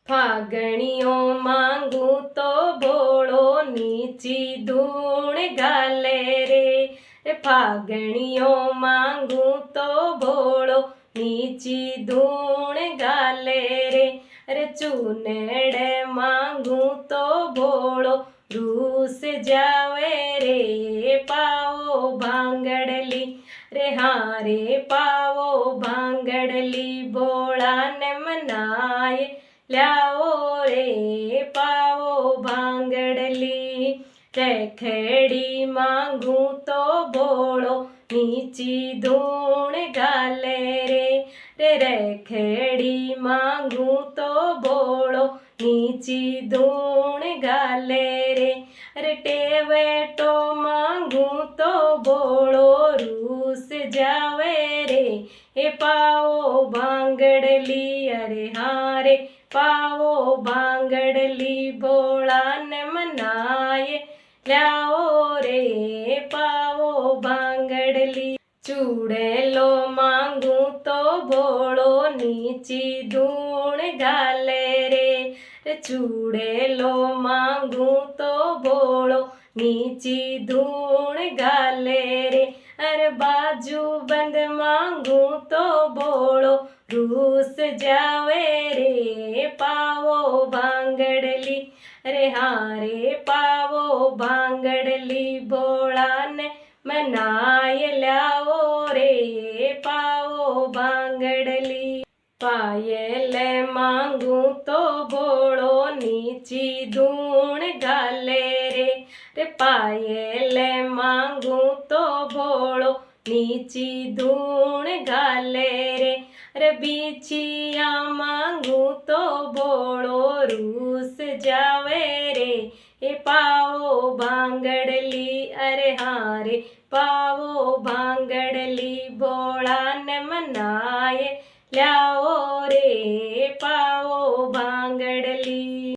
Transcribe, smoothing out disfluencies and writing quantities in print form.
फागणियों मांगू तो भोळो नीची धूण घाले रे फागणियों मांगू तो भोळो नीची धूण घाले रे अरे चूनेड़े मांगू तो भोळो रूस जावे रे पावो भांगड़ली रे हारे पावो भांगड़ली भोळा ने मनाए ल्याओ रे पावो भांगड़ली रेखेड़ी मांगू तो भोळो नीची धूण घाले रे रेखेड़ी मांगू तो भोळो नीची धूण घाले रे टेवेटो मांगू तो भोळो रूस जावे रे हे पावो भांगड़ली अरे हारे पावो भांगड़ली भोळा ने मनाए ल्याओ रे पावो भांगड़ली चूड़ेलो मांगू तो भोळो नीची धूण घाले रे चूड़ेलो मांगू तो भोळो नीची धूण घाले रे अरे बाजू बंद मांगू तो भोळो रूस जावे रे पावो भांगड़ली अरे हारे पावो भांगड़ली भोळा ने मनाए ल्याओ रे पावो भांगड़ली पायल मांगू तो भोळो नीची धूण घाले रे पायल मांगू तो भोळो नीची धूण घाले रे बिछिया मांगू तो भोळो रूस जावे रे हे पावो भांगड़ली अरे हारे पावो भांगड़ली भोळा ने मनाए ल्याओ